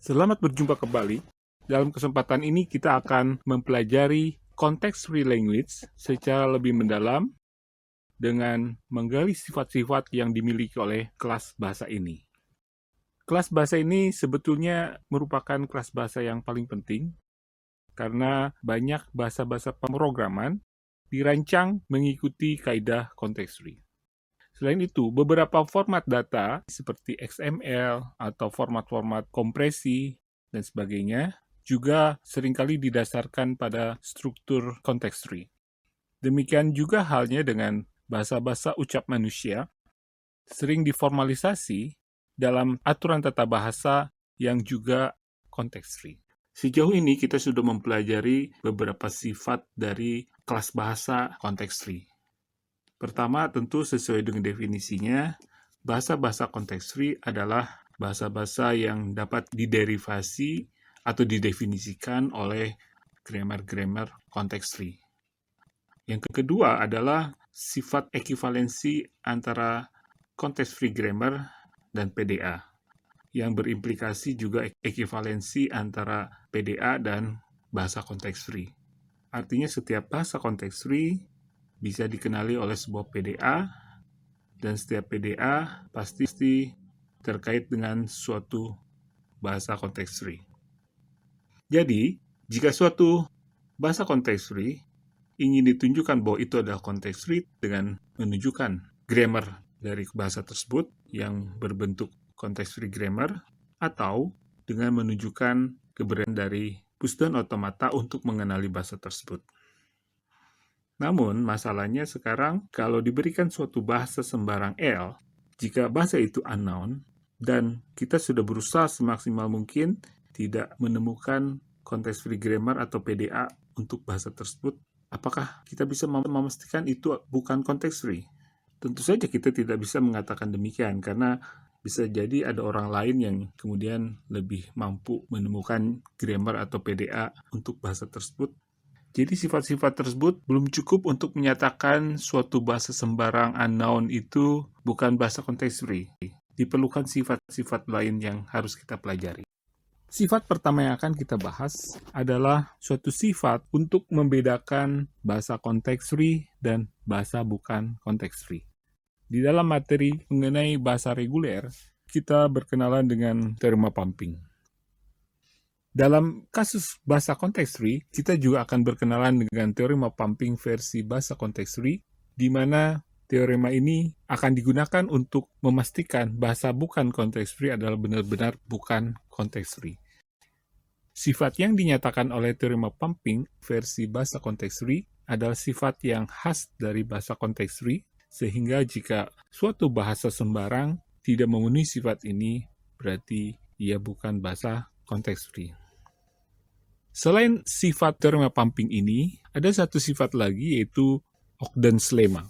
Selamat berjumpa kembali. Dalam kesempatan ini kita akan mempelajari context-free language secara lebih mendalam dengan menggali sifat-sifat yang dimiliki oleh kelas bahasa ini. Kelas bahasa ini sebetulnya merupakan kelas bahasa yang paling penting karena banyak bahasa-bahasa pemrograman dirancang mengikuti kaidah context-free. Selain itu, beberapa format data seperti XML atau format-format kompresi dan sebagainya juga seringkali didasarkan pada struktur context-free. Demikian juga halnya dengan bahasa-bahasa ucap manusia, sering diformalisasi dalam aturan tata bahasa yang juga context-free. Sejauh ini kita sudah mempelajari beberapa sifat dari kelas bahasa context-free. Pertama, tentu sesuai dengan definisinya, bahasa-bahasa context-free adalah bahasa-bahasa yang dapat diderivasi atau didefinisikan oleh grammar-grammar context-free. Yang kedua adalah sifat ekivalensi antara context-free grammar dan PDA, yang berimplikasi juga ekivalensi antara PDA dan bahasa context-free. Artinya setiap bahasa context-free bisa dikenali oleh sebuah PDA, dan setiap PDA pasti terkait dengan suatu bahasa context-free. Jadi, jika suatu bahasa context-free ingin ditunjukkan bahwa itu adalah context-free dengan menunjukkan grammar dari bahasa tersebut yang berbentuk context-free grammar, atau dengan menunjukkan keberanian dari pusdan otomata untuk mengenali bahasa tersebut. Namun, masalahnya sekarang kalau diberikan suatu bahasa sembarang L, jika bahasa itu unknown, dan kita sudah berusaha semaksimal mungkin tidak menemukan context-free grammar atau PDA untuk bahasa tersebut, apakah kita bisa memastikan itu bukan context-free? Tentu saja kita tidak bisa mengatakan demikian, karena bisa jadi ada orang lain yang kemudian lebih mampu menemukan grammar atau PDA untuk bahasa tersebut. Jadi sifat-sifat tersebut belum cukup untuk menyatakan suatu bahasa sembarang unknown itu bukan bahasa context-free. Diperlukan sifat-sifat lain yang harus kita pelajari. Sifat pertama yang akan kita bahas adalah suatu sifat untuk membedakan bahasa context-free dan bahasa bukan context-free. Di dalam materi mengenai bahasa reguler, kita berkenalan dengan teorema pumping. Dalam kasus bahasa context-free, kita juga akan berkenalan dengan teorema pumping versi bahasa context-free, di mana teorema ini akan digunakan untuk memastikan bahasa bukan context-free adalah benar-benar bukan context-free. Sifat yang dinyatakan oleh teorema pumping versi bahasa context-free adalah sifat yang khas dari bahasa context-free, sehingga jika suatu bahasa sembarang tidak memenuhi sifat ini, berarti ia bukan bahasa context-free. Selain sifat teorema pumping ini, ada satu sifat lagi yaitu Ogden's lemma.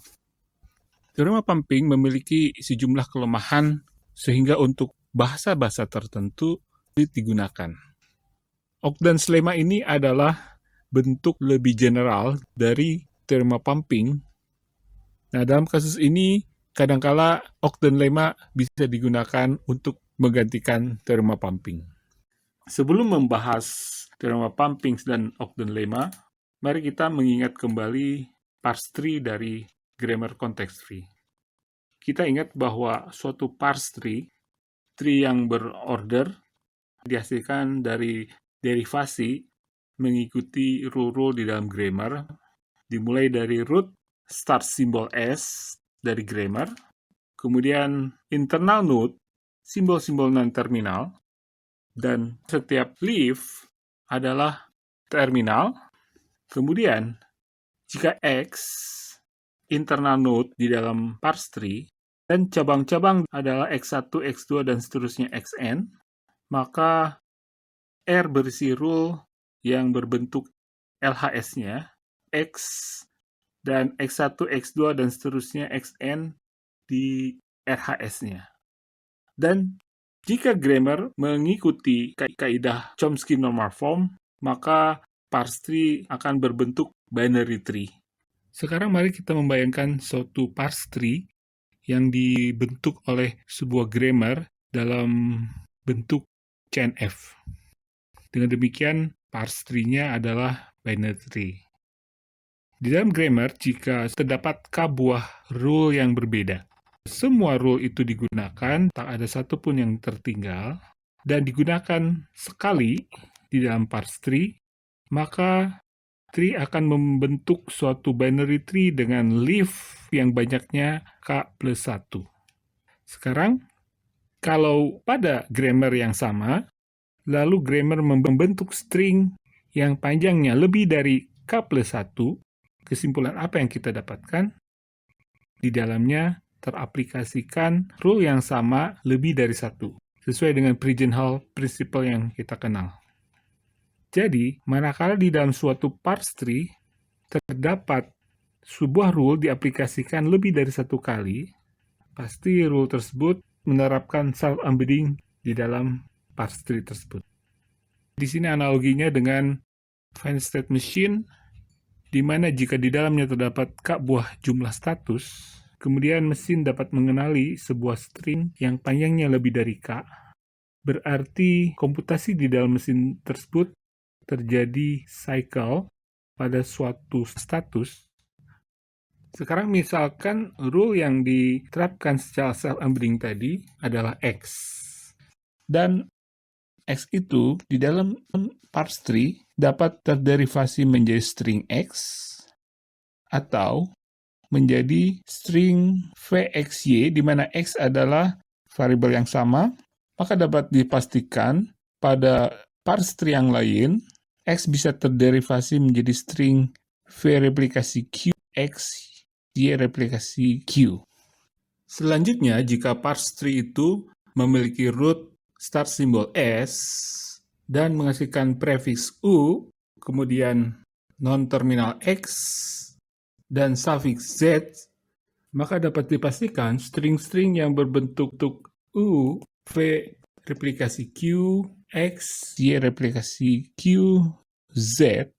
Teorema pumping memiliki sejumlah kelemahan sehingga untuk bahasa-bahasa tertentu digunakan. Ogden's lemma ini adalah bentuk lebih general dari teorema pumping. Nah, dalam kasus ini kadangkala Ogden lemma bisa digunakan untuk menggantikan teorema pumping. Sebelum membahas teorema pumping dan Ogden lemma, mari kita mengingat kembali parse tree dari grammar context-free. Kita ingat bahwa suatu parse tree yang berorder, dihasilkan dari derivasi mengikuti rule-rule di dalam grammar, dimulai dari root, start symbol S dari grammar, kemudian internal node, simbol-simbol non-terminal, dan setiap leaf adalah terminal. Kemudian, jika X internal node di dalam parse tree dan cabang-cabang adalah X1, X2, dan seterusnya Xn, maka R berisi rule yang berbentuk LHS-nya, X dan X1, X2, dan seterusnya Xn di RHS-nya. Dan jika grammar mengikuti kaidah Chomsky normal form, maka parse tree akan berbentuk binary tree. Sekarang mari kita membayangkan suatu parse tree yang dibentuk oleh sebuah grammar dalam bentuk CNF. Dengan demikian, parse tree-nya adalah binary tree. Di dalam grammar, jika terdapat k buah rule yang berbeda, semua rule itu digunakan, tak ada satupun yang tertinggal, dan digunakan sekali di dalam parse tree, maka tree akan membentuk suatu binary tree dengan leaf yang banyaknya k plus 1. Sekarang, kalau pada grammar yang sama, lalu grammar membentuk string yang panjangnya lebih dari k plus 1, kesimpulan apa yang kita dapatkan? Di dalamnya teraplikasikan rule yang sama lebih dari satu, sesuai dengan Pigeonhole Principle yang kita kenal. Jadi, manakala di dalam suatu parse tree terdapat sebuah rule diaplikasikan lebih dari satu kali, pasti rule tersebut menerapkan self-embedding di dalam parse tree tersebut. Di sini analoginya dengan find state machine, di mana jika di dalamnya terdapat k buah jumlah status, kemudian mesin dapat mengenali sebuah string yang panjangnya lebih dari k, berarti komputasi di dalam mesin tersebut terjadi cycle pada suatu status. Sekarang misalkan rule yang diterapkan secara self-embedding tadi adalah X. Dan X itu di dalam parse tree dapat terderivasi menjadi string X atau menjadi string VXY, di mana X adalah variabel yang sama, maka dapat dipastikan pada parse tree yang lain, X bisa terderivasi menjadi string V replikasi Q, X, Y replikasi Q. Selanjutnya, jika parse tree itu memiliki root start symbol S dan menghasilkan prefiks U, kemudian non-terminal X, dan sufiks Z, maka dapat dipastikan string-string yang berbentuk U, V replikasi Q, X, Y replikasi Q, Z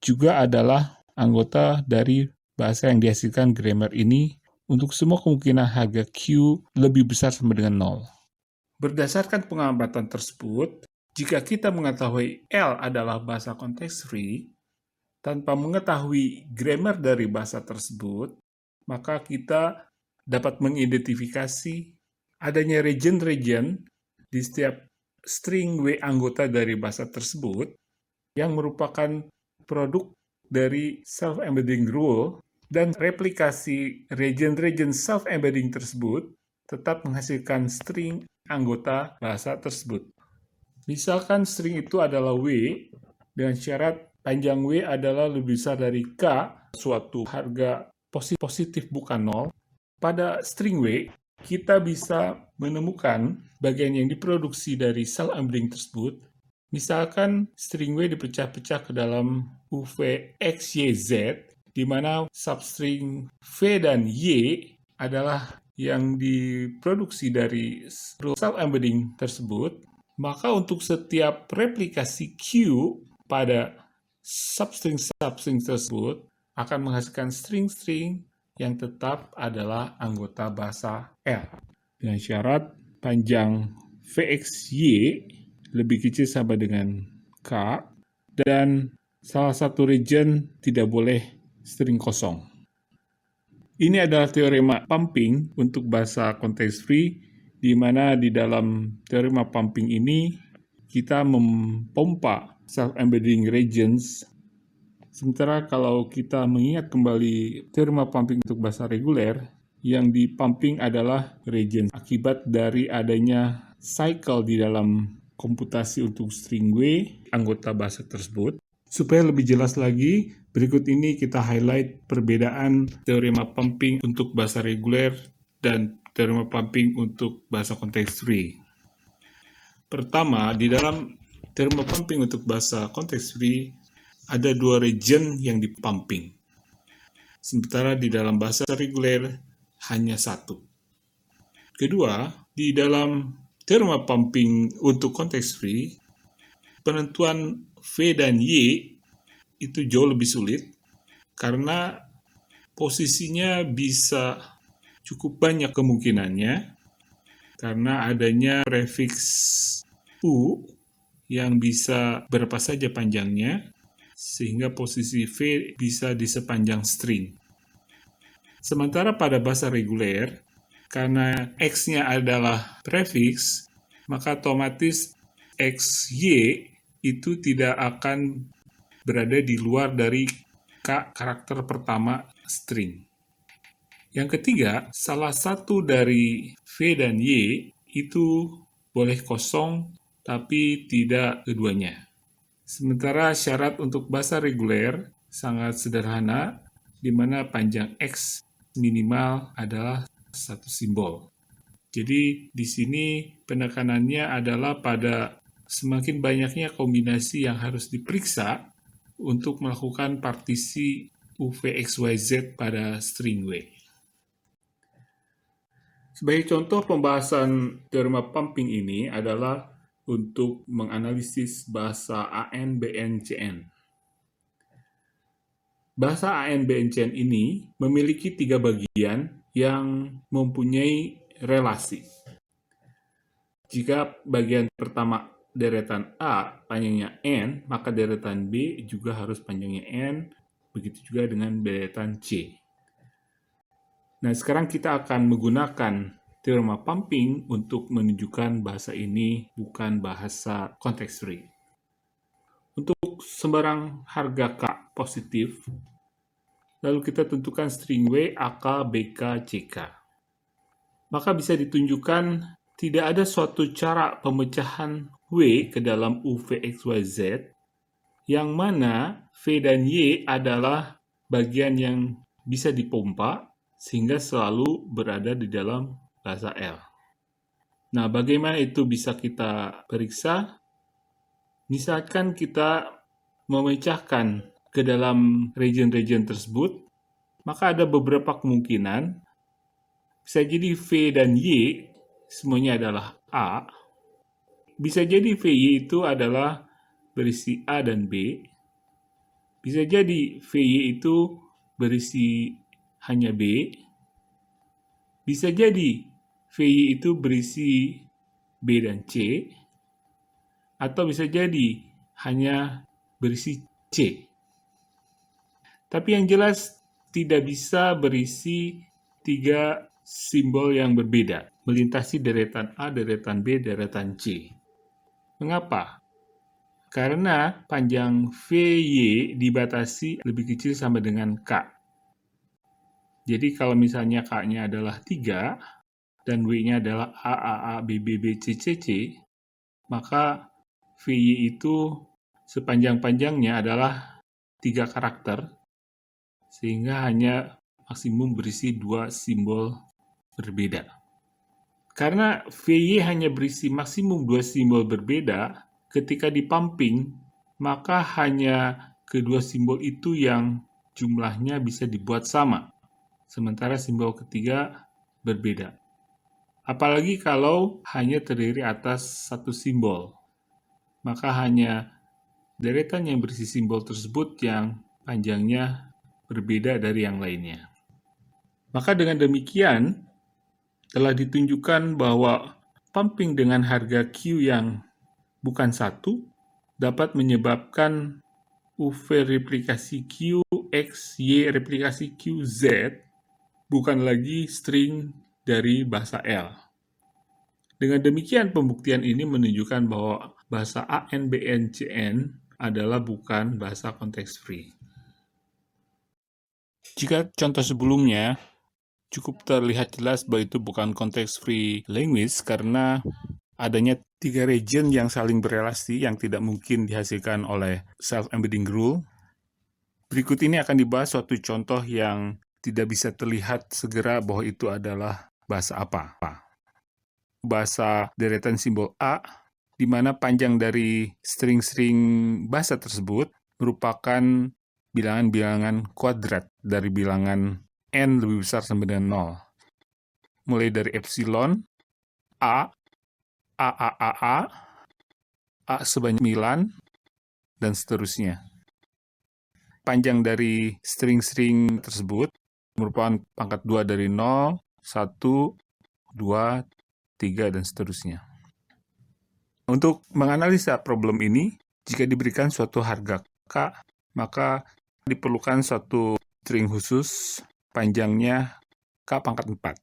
juga adalah anggota dari bahasa yang dihasilkan grammar ini untuk semua kemungkinan harga Q lebih besar sama dengan 0. Berdasarkan pengamatan tersebut, jika kita mengetahui L adalah bahasa context-free, tanpa mengetahui grammar dari bahasa tersebut, maka kita dapat mengidentifikasi adanya region-region di setiap string W anggota dari bahasa tersebut yang merupakan produk dari self-embedding rule, dan replikasi region-region self-embedding tersebut tetap menghasilkan string anggota bahasa tersebut. Misalkan string itu adalah W dengan syarat panjang W adalah lebih besar dari K, suatu harga positif bukan 0. Pada string W, kita bisa menemukan bagian yang diproduksi dari self-embedding tersebut. Misalkan string W dipecah-pecah ke dalam UV X, Y, Z, di mana substring V dan Y adalah yang diproduksi dari self-embedding tersebut, maka untuk setiap replikasi Q pada substring tersebut akan menghasilkan string-string yang tetap adalah anggota bahasa L. Dengan syarat panjang VXY lebih kecil sama dengan K, dan salah satu region tidak boleh string kosong. Ini adalah teorema pumping untuk bahasa context-free, di mana di dalam teorema pumping ini kita mempompa self-embedding regions. Sementara kalau kita mengingat kembali teorema pumping untuk bahasa reguler, yang dipumping adalah region akibat dari adanya cycle di dalam komputasi untuk string W anggota bahasa tersebut. Supaya lebih jelas lagi, berikut ini kita highlight perbedaan teorema pumping untuk bahasa reguler dan teorema pumping untuk bahasa context-free. Pertama, di dalam teorema pumping untuk bahasa context-free ada dua region yang dipumping. Sementara di dalam bahasa reguler hanya satu. Kedua, di dalam teorema pumping untuk context-free, penentuan V dan Y itu jauh lebih sulit karena posisinya bisa cukup banyak kemungkinannya karena adanya prefiks U yang bisa berapa saja panjangnya, sehingga posisi V bisa di sepanjang string. Sementara pada bahasa reguler, karena X-nya adalah prefix, maka otomatis XY itu tidak akan berada di luar dari karakter pertama string. Yang ketiga, salah satu dari V dan Y itu boleh kosong, tapi tidak keduanya. Sementara syarat untuk bahasa reguler sangat sederhana, di mana panjang X minimal adalah satu simbol. Jadi di sini penekanannya adalah pada semakin banyaknya kombinasi yang harus diperiksa untuk melakukan partisi UVXYZ pada string W. Sebagai contoh pembahasan teorema pumping ini adalah untuk menganalisis bahasa AN-BN-CN. Bahasa AN-BN-CN ini memiliki 3 bagian yang mempunyai relasi. Jika bagian pertama deretan A panjangnya N, maka deretan B juga harus panjangnya N, begitu juga dengan deretan C. Nah, sekarang kita akan menggunakan teorema pumping untuk menunjukkan bahasa ini bukan bahasa context free. Untuk sembarang harga K positif, lalu kita tentukan string W, AK, BK, CK. Maka bisa ditunjukkan tidak ada suatu cara pemecahan W ke dalam UVXYZ yang mana V dan Y adalah bagian yang bisa dipompa sehingga selalu berada di dalam bahasa L. Nah, bagaimana itu bisa kita periksa? Misalkan kita memecahkan ke dalam region-region tersebut, maka ada beberapa kemungkinan. Bisa jadi V dan Y semuanya adalah A. Bisa jadi VY itu adalah berisi A dan B. Bisa jadi VY itu berisi hanya B. Bisa jadi VY itu berisi B dan C. Atau bisa jadi hanya berisi C. Tapi yang jelas tidak bisa berisi 3 simbol yang berbeda, melintasi deretan A, deretan B, deretan C. Mengapa? Karena panjang VY dibatasi lebih kecil sama dengan K. Jadi kalau misalnya K-nya adalah 3 dan W-nya adalah A, A, A, B, B, B, C, C, C, maka VY itu sepanjang-panjangnya adalah 3 karakter, sehingga hanya maksimum berisi 2 simbol berbeda. Karena VY hanya berisi maksimum 2 simbol berbeda, ketika dipumping, maka hanya kedua simbol itu yang jumlahnya bisa dibuat sama, sementara simbol ketiga berbeda. Apalagi kalau hanya terdiri atas satu simbol, maka hanya deretan yang berisi simbol tersebut yang panjangnya berbeda dari yang lainnya. Maka dengan demikian, telah ditunjukkan bahwa pumping dengan harga Q yang bukan 1 dapat menyebabkan UV replikasi Q, X, Y replikasi Q, Z bukan lagi string dari bahasa L. Dengan demikian, pembuktian ini menunjukkan bahwa bahasa AN-BN-CN adalah bukan bahasa context free. Jika contoh sebelumnya cukup terlihat jelas bahwa itu bukan context free language karena adanya 3 region yang saling berelasi yang tidak mungkin dihasilkan oleh self-embedding rule. Berikut ini akan dibahas suatu contoh yang tidak bisa terlihat segera bahwa itu adalah bahasa apa. Bahasa deretan simbol A, di mana panjang dari string-string bahasa tersebut merupakan bilangan-bilangan kuadrat dari bilangan N lebih besar sama dengan 0. Mulai dari epsilon, A, A sebanyak 9, dan seterusnya. Panjang dari string-string tersebut merupakan pangkat 2 dari 0, 1, 2, 3, dan seterusnya. Untuk menganalisa problem ini, jika diberikan suatu harga K, maka diperlukan suatu string khusus panjangnya K pangkat 4.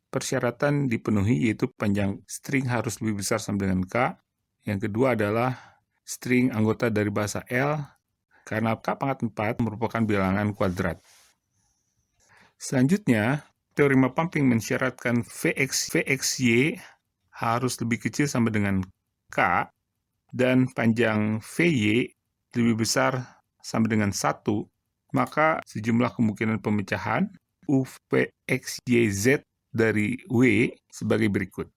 Persyaratan dipenuhi yaitu panjang string harus lebih besar sama dengan K. Yang kedua adalah string anggota dari bahasa L, karena K pangkat 4 merupakan bilangan kuadrat. Selanjutnya, teorema pumping mensyaratkan Vxy harus lebih kecil sama dengan K, dan panjang Vy lebih besar sama dengan 1, maka sejumlah kemungkinan pemecahan UVXYZ dari W sebagai berikut.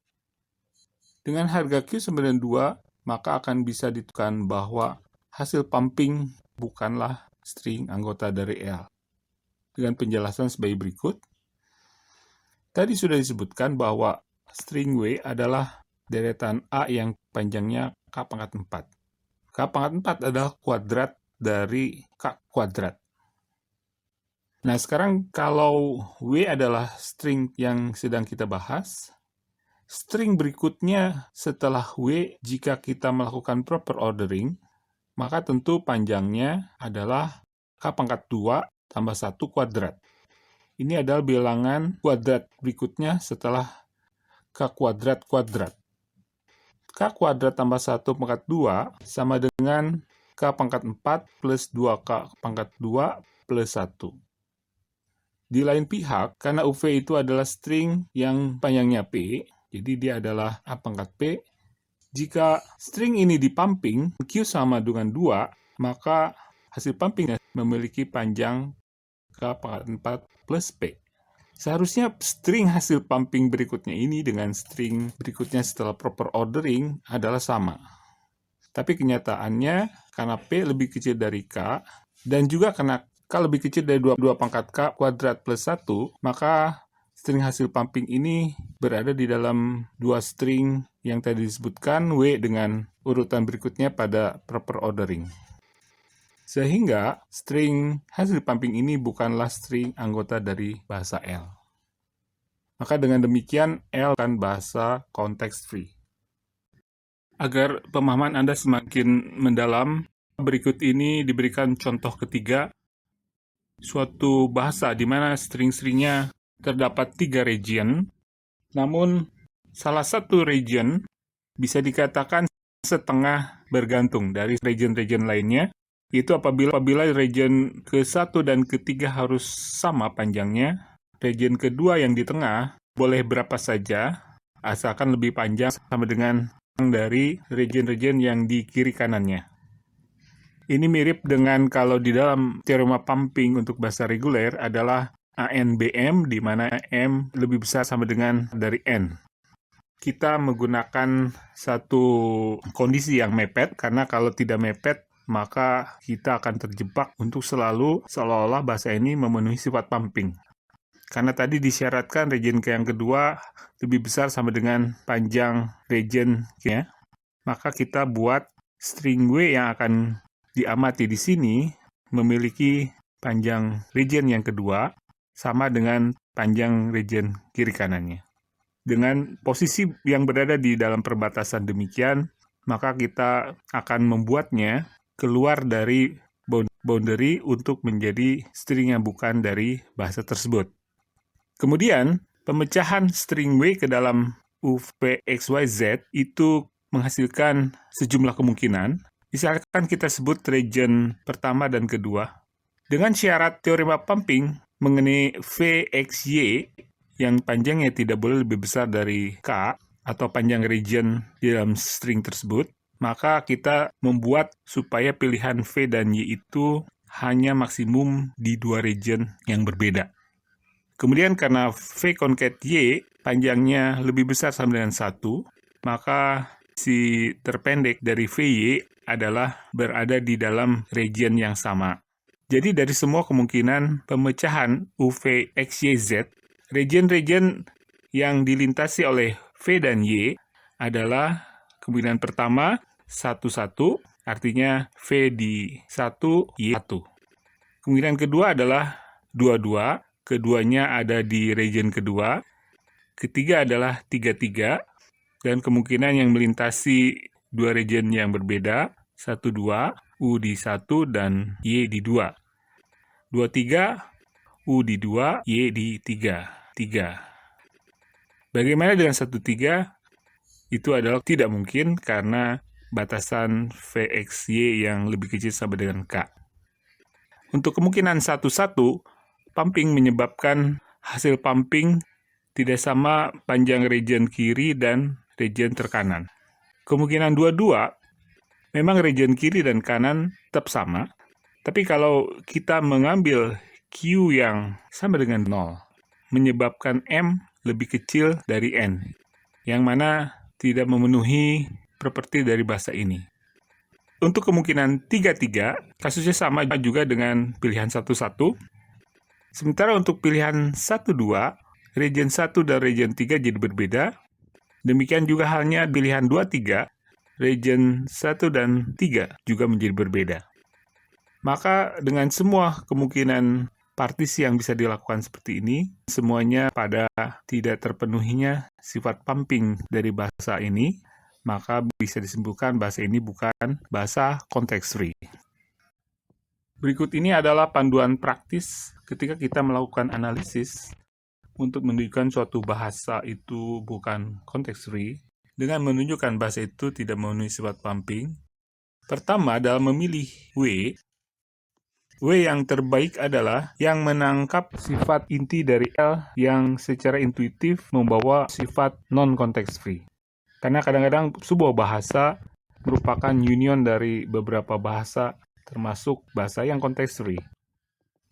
Dengan harga Q sama dengan 2, maka akan bisa ditentukan bahwa hasil pumping bukanlah string anggota dari L. Dengan penjelasan sebagai berikut. Tadi sudah disebutkan bahwa string W adalah deretan A yang panjangnya K pangkat 4. K pangkat 4 adalah kuadrat dari K kuadrat. Nah, sekarang kalau W adalah string yang sedang kita bahas, string berikutnya setelah W, jika kita melakukan proper ordering, maka tentu panjangnya adalah K pangkat 2 tambah 1 kuadrat. Ini adalah bilangan kuadrat berikutnya setelah K kuadrat kuadrat. K kuadrat tambah 1 pangkat 2 sama dengan K pangkat 4 plus 2K pangkat 2 plus 1. Di lain pihak, karena UV itu adalah string yang panjangnya P, jadi dia adalah A pangkat P. Jika string ini dipumping, Q sama dengan 2, maka hasil pumpingnya memiliki panjang K pangkat 4 plus P. Seharusnya string hasil pumping berikutnya ini dengan string berikutnya setelah proper ordering adalah sama. Tapi kenyataannya, karena P lebih kecil dari K, dan juga karena K lebih kecil dari 2 pangkat K kuadrat plus 1, maka string hasil pumping ini berada di dalam dua string yang tadi disebutkan, W dengan urutan berikutnya pada proper ordering. Sehingga string hasil pumping ini bukanlah string anggota dari bahasa L. Maka dengan demikian, L kan bahasa context free. Agar pemahaman Anda semakin mendalam, berikut ini diberikan contoh ketiga, suatu bahasa di mana string-stringnya terdapat 3 region, namun salah satu region bisa dikatakan setengah bergantung dari region-region lainnya, itu apabila region ke-1 dan ke-3 harus sama panjangnya, region kedua yang di tengah boleh berapa saja, asalkan lebih panjang sama dengan dari region-region yang di kiri kanannya. Ini mirip dengan kalau di dalam teorema pumping untuk bahasa reguler adalah ANBM, di mana M lebih besar sama dengan dari N. Kita menggunakan satu kondisi yang mepet, karena kalau tidak mepet, maka kita akan terjebak untuk selalu seolah-olah bahasa ini memenuhi sifat pumping. Karena tadi disyaratkan region yang kedua lebih besar sama dengan panjang region ya, maka kita buat string W yang akan diamati di sini memiliki panjang region yang kedua sama dengan panjang region kiri kanannya. Dengan posisi yang berada di dalam perbatasan demikian, maka kita akan membuatnya keluar dari boundary untuk menjadi string yang bukan dari bahasa tersebut. Kemudian, pemecahan string W ke dalam UVXYZ itu menghasilkan sejumlah kemungkinan. Misalkan kita sebut region pertama dan kedua. Dengan syarat teorema pumping mengenai Vxy yang panjangnya tidak boleh lebih besar dari K atau panjang region di dalam string tersebut, maka kita membuat supaya pilihan V dan Y itu hanya maksimum di 2 region yang berbeda. Kemudian karena V koncat Y panjangnya lebih besar sama dengan 1, maka si terpendek dari VY adalah berada di dalam region yang sama. Jadi dari semua kemungkinan pemecahan UVXYZ, region-region yang dilintasi oleh V dan Y adalah kemungkinan pertama 1-1, artinya V di 1, Y 1. Kemungkinan kedua adalah 2-2, keduanya ada di region kedua. Ketiga adalah 3-3, dan kemungkinan yang melintasi dua region yang berbeda, 1, 2, U di 1 dan Y di 2. 2, 3, U di 2, Y di 3. 3. Bagaimana dengan 1, 3? Itu adalah tidak mungkin karena batasan VXY yang lebih kecil sama dengan K. Untuk kemungkinan 1, 1, pumping menyebabkan hasil pumping tidak sama panjang region kiri dan region terkanan. Kemungkinan 2, 2, memang region kiri dan kanan tetap sama, tapi kalau kita mengambil Q yang sama dengan 0, menyebabkan M lebih kecil dari N, yang mana tidak memenuhi properti dari bahasa ini. Untuk kemungkinan 3, 3, kasusnya sama juga dengan pilihan 1, 1. Sementara untuk pilihan 1, 2, region 1 dan region 3 jadi berbeda. Demikian juga halnya pilihan 2, 3, region 1 dan 3 juga menjadi berbeda. Maka dengan semua kemungkinan partisi yang bisa dilakukan seperti ini, semuanya pada tidak terpenuhinya sifat pumping dari bahasa ini, maka bisa disimpulkan bahasa ini bukan bahasa context free. Berikut ini adalah panduan praktis ketika kita melakukan analisis untuk menunjukkan suatu bahasa itu bukan context free, dengan menunjukkan bahasa itu tidak memenuhi sifat pumping. Pertama, dalam memilih W yang terbaik adalah yang menangkap sifat inti dari L yang secara intuitif membawa sifat non-context free. Karena kadang-kadang sebuah bahasa merupakan union dari beberapa bahasa, termasuk bahasa yang context free.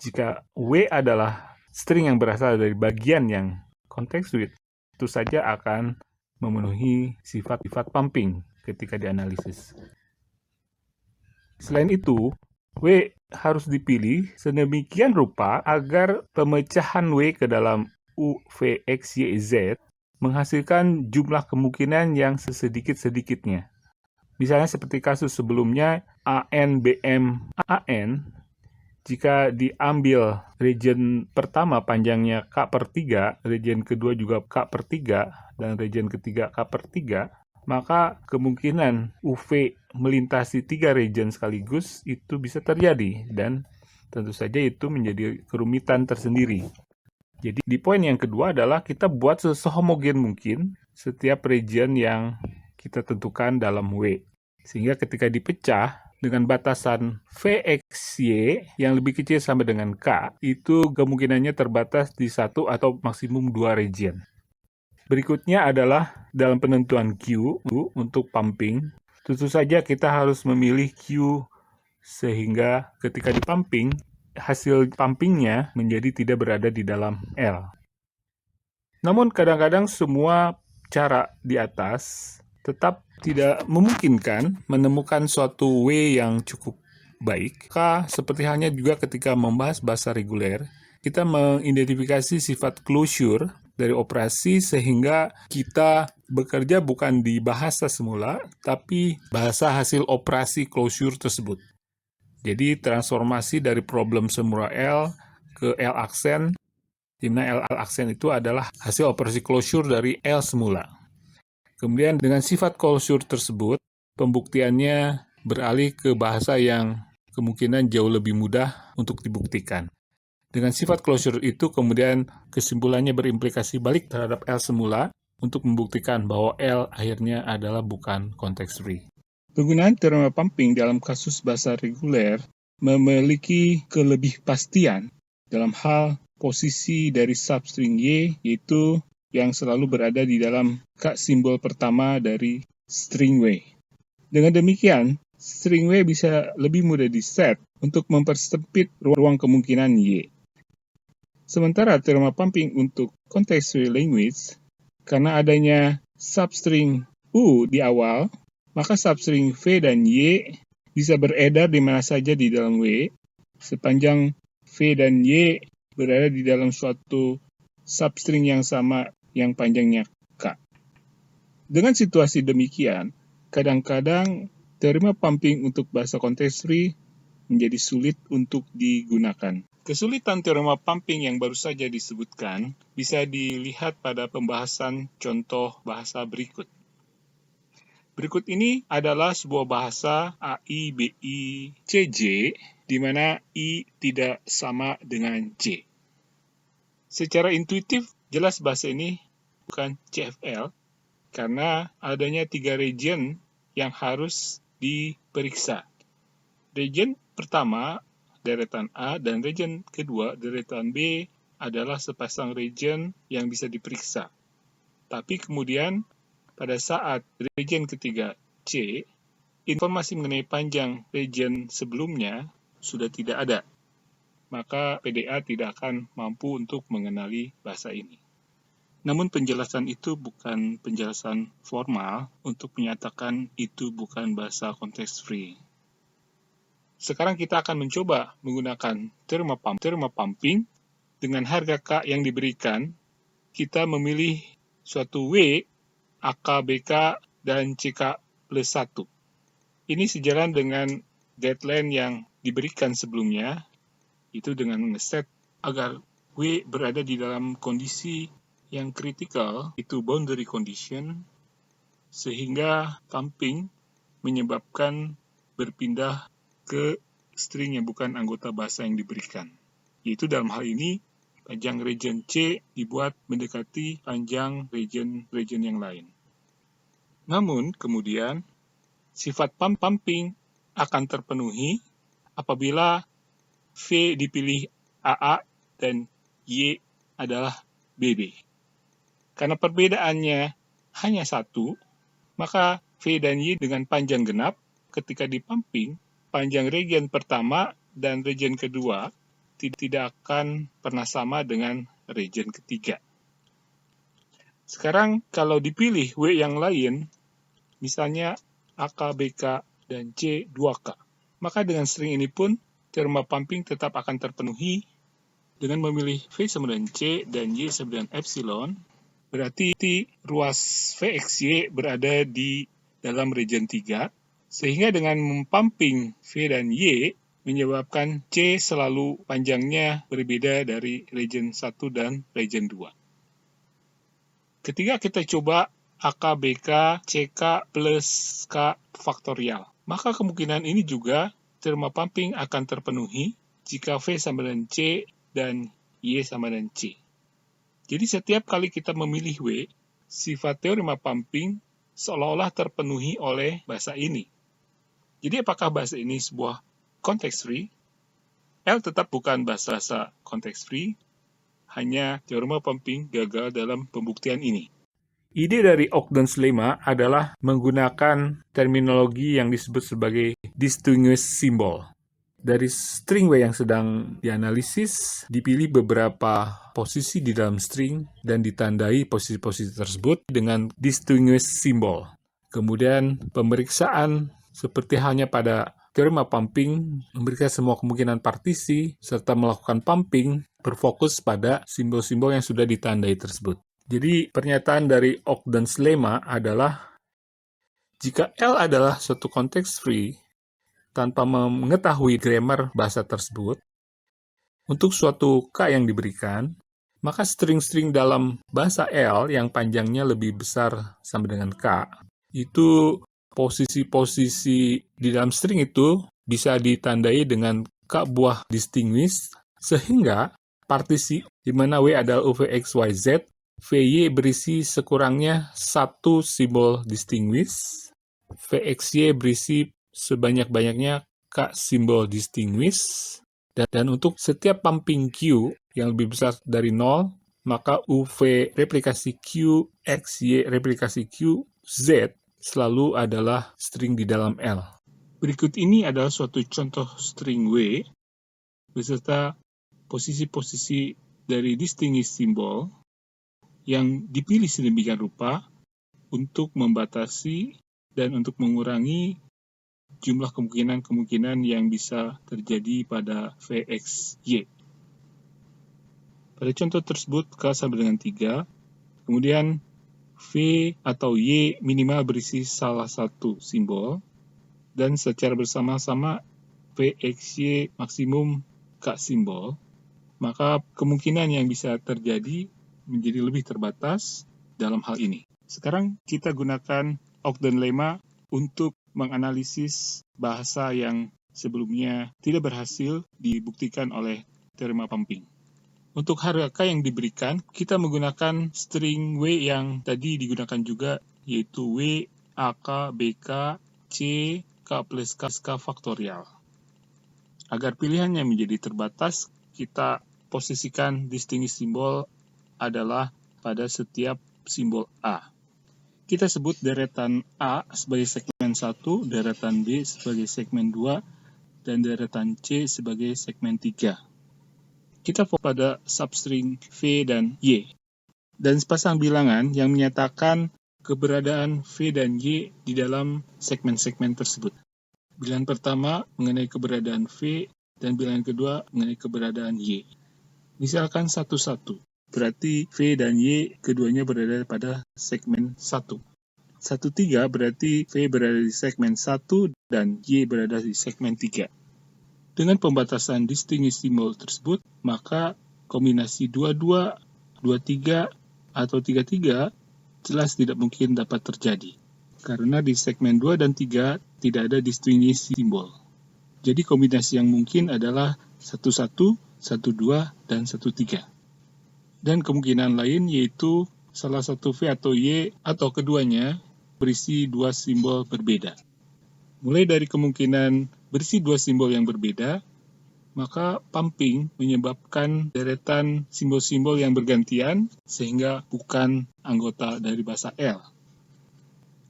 Jika W adalah string yang berasal dari bagian yang context free, itu saja akan memenuhi sifat-sifat pumping ketika dianalisis. Selain itu, W harus dipilih sedemikian rupa agar pemecahan W ke dalam U, V, X, Y, Z menghasilkan jumlah kemungkinan yang sesedikit-sedikitnya. Misalnya seperti kasus sebelumnya, AN, BM, AN, jika diambil region pertama panjangnya K per 3, region kedua juga K per 3, dan region ketiga K per 3, maka kemungkinan UV melintasi 3 region sekaligus itu bisa terjadi, dan tentu saja itu menjadi kerumitan tersendiri. Jadi di poin yang kedua adalah kita buat sehomogen mungkin setiap region yang kita tentukan dalam W. Sehingga ketika dipecah, dengan batasan VXY yang lebih kecil sama dengan K, itu kemungkinannya terbatas di 1 atau maksimum 2 region. Berikutnya adalah dalam penentuan Q untuk pumping. Tentu saja kita harus memilih Q sehingga ketika dipumping, hasil pumpingnya menjadi tidak berada di dalam L. Namun kadang-kadang semua cara di atas tetap tidak memungkinkan menemukan suatu W yang cukup baik. Seperti halnya juga ketika membahas bahasa reguler, kita mengidentifikasi sifat closure dari operasi sehingga kita bekerja bukan di bahasa semula, tapi bahasa hasil operasi closure tersebut. Jadi transformasi dari problem semula L ke L aksen, di mana L aksen itu adalah hasil operasi closure dari L semula. Kemudian dengan sifat closure tersebut, pembuktiannya beralih ke bahasa yang kemungkinan jauh lebih mudah untuk dibuktikan. Dengan sifat closure itu kemudian kesimpulannya berimplikasi balik terhadap L semula untuk membuktikan bahwa L akhirnya adalah bukan context free. Penggunaan teorema pumping dalam kasus bahasa reguler memiliki kelebihpastian dalam hal posisi dari substring Y, yaitu yang selalu berada di dalam K simbol pertama dari string W. Dengan demikian, string W bisa lebih mudah diset untuk mempersempit ruang kemungkinan Y. Sementara teorema pumping untuk context free language, karena adanya substring U di awal, maka substring V dan Y bisa beredar di mana saja di dalam W, sepanjang V dan Y berada di dalam suatu substring yang sama yang panjangnya K. Dengan situasi demikian, kadang-kadang teorema pumping untuk bahasa context free menjadi sulit untuk digunakan. Kesulitan teorema pumping yang baru saja disebutkan bisa dilihat pada pembahasan contoh bahasa berikut. Berikut ini adalah sebuah bahasa AIBICJ, di mana I tidak sama dengan J. Secara intuitif, jelas bahasa ini bukan CFL, karena adanya 3 region yang harus diperiksa. Region pertama, deretan A, dan region kedua, deretan B, adalah sepasang region yang bisa diperiksa. Tapi kemudian, pada saat region ketiga C, informasi mengenai panjang region sebelumnya sudah tidak ada. Maka PDA tidak akan mampu untuk mengenali bahasa ini. Namun penjelasan itu bukan penjelasan formal untuk menyatakan itu bukan bahasa context free. Sekarang kita akan mencoba menggunakan terma pumping dengan harga K yang diberikan. Kita memilih suatu W, AK, BK, dan CK plus 1. Ini sejalan dengan guideline yang diberikan sebelumnya, itu dengan ngeset agar W berada di dalam kondisi yang kritikal, itu boundary condition, sehingga pumping menyebabkan berpindah ke string yang bukan anggota bahasa yang diberikan. Yaitu dalam hal ini, panjang region C dibuat mendekati panjang region yang lain. Namun, kemudian, sifat pumping akan terpenuhi apabila V dipilih AA dan Y adalah BB. Karena perbedaannya hanya 1, maka V dan Y dengan panjang genap ketika dipumping, panjang region pertama dan region kedua tidak akan pernah sama dengan region ketiga. Sekarang kalau dipilih W yang lain, misalnya AK, BK, dan C 2K, maka dengan string ini pun terma pumping tetap akan terpenuhi dengan memilih V sama dengan C dan Y sama dengan epsilon. Berarti ruas VXY berada di dalam region 3, sehingga dengan mempumping V dan Y menyebabkan C selalu panjangnya berbeda dari region 1 dan region 2. Ketika kita coba AK, BK, CK plus K faktorial, maka kemungkinan ini juga terma pumping akan terpenuhi jika V sama dengan C dan Y sama dengan C. Jadi setiap kali kita memilih W, sifat teorema pumping seolah-olah terpenuhi oleh bahasa ini. Jadi apakah bahasa ini sebuah context free? L tetap bukan bahasa context free, hanya teorema pumping gagal dalam pembuktian ini. Ide dari Ogden's lemma adalah menggunakan terminologi yang disebut sebagai distinguished symbol. Dari string W yang sedang dianalisis, dipilih beberapa posisi di dalam string dan ditandai posisi-posisi tersebut dengan distinguished symbol. Kemudian pemeriksaan seperti halnya pada teorema pumping memberikan semua kemungkinan partisi serta melakukan pumping berfokus pada simbol-simbol yang sudah ditandai tersebut. Jadi pernyataan dari Ogden's lemma adalah jika L adalah suatu context free tanpa mengetahui grammar bahasa tersebut, untuk suatu K yang diberikan, maka string-string dalam bahasa L yang panjangnya lebih besar sama dengan K, itu posisi-posisi di dalam string itu bisa ditandai dengan K buah distinguished, sehingga partisi di mana W adalah UVXYZ, VY berisi sekurangnya satu simbol distinguished, VXY berisi sebanyak-banyaknya K simbol distinguished, dan untuk setiap pumping Q yang lebih besar dari 0, maka UV replikasi Q, X, Y replikasi Q, Z selalu adalah string di dalam L. Berikut ini adalah suatu contoh string W beserta posisi-posisi dari distinguished symbol yang dipilih sedemikian rupa untuk membatasi dan untuk mengurangi jumlah kemungkinan-kemungkinan yang bisa terjadi pada VXY. Pada contoh tersebut, K sama dengan 3, kemudian V atau Y minimal berisi salah satu simbol, dan secara bersama-sama VXY maksimum K simbol, maka kemungkinan yang bisa terjadi menjadi lebih terbatas dalam hal ini. Sekarang kita gunakan Ogden lemma untuk menganalisis bahasa yang sebelumnya tidak berhasil dibuktikan oleh teorema pumping. Untuk harga K yang diberikan, kita menggunakan string W yang tadi digunakan juga, yaitu W, AK, BK, C, K plus K faktorial. Agar pilihannya menjadi terbatas, kita posisikan distinguish symbol adalah pada setiap simbol A. Kita sebut deretan A sebagai segmen 1, deretan B sebagai segmen 2, dan deretan C sebagai segmen 3. Kita fokus pada substring V dan Y, dan sepasang bilangan yang menyatakan keberadaan V dan Y di dalam segmen-segmen tersebut. Bilangan pertama mengenai keberadaan V, dan bilangan kedua mengenai keberadaan Y. Misalkan 1, berarti V dan Y keduanya berada pada segmen 1. 1,3 berarti V berada di segmen 1 dan Y berada di segmen 3. Dengan pembatasan distinguish symbol tersebut, maka kombinasi 22, 23, atau 33 jelas tidak mungkin dapat terjadi. Karena di segmen 2 dan 3 tidak ada distinguish symbol. Jadi kombinasi yang mungkin adalah 11, 12, dan 13. Dan kemungkinan lain yaitu salah satu V atau Y atau keduanya berisi dua simbol berbeda. Mulai dari kemungkinan berisi dua simbol yang berbeda, maka pumping menyebabkan deretan simbol-simbol yang bergantian sehingga bukan anggota dari bahasa L.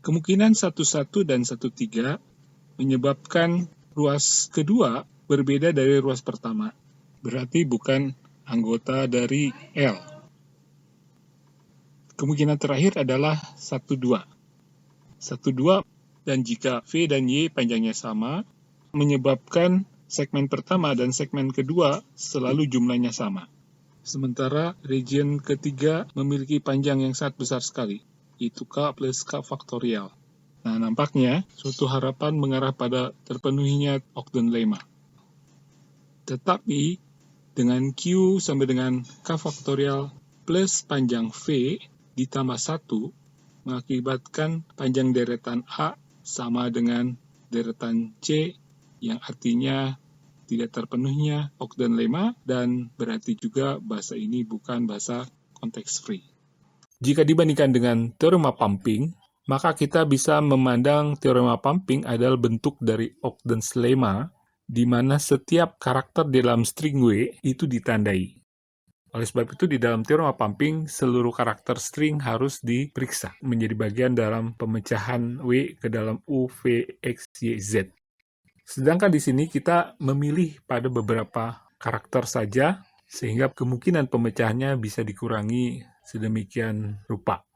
Kemungkinan 11 dan 13 menyebabkan ruas kedua berbeda dari ruas pertama, berarti bukan anggota dari L. Kemungkinan terakhir adalah 12. 12, dan jika V dan Y panjangnya sama, menyebabkan segmen pertama dan segmen kedua selalu jumlahnya sama. Sementara region ketiga memiliki panjang yang sangat besar sekali, yaitu K plus K faktorial. Nah, nampaknya suatu harapan mengarah pada terpenuhinya Ogden lemma. Tetapi, dengan Q sama dengan K faktorial plus panjang V ditambah 1, mengakibatkan panjang deretan A sama dengan deretan C, yang artinya tidak terpenuhnya Ogden lemma, dan berarti juga bahasa ini bukan bahasa konteks free. Jika dibandingkan dengan teorema pumping, maka kita bisa memandang teorema pumping adalah bentuk dari Ogden's lemma, di mana setiap karakter di dalam string W itu ditandai. Oleh sebab itu, di dalam teorema pumping, seluruh karakter string harus diperiksa menjadi bagian dalam pemecahan W ke dalam U, V, X, Y, Z. Sedangkan di sini kita memilih pada beberapa karakter saja, sehingga kemungkinan pemecahannya bisa dikurangi sedemikian rupa.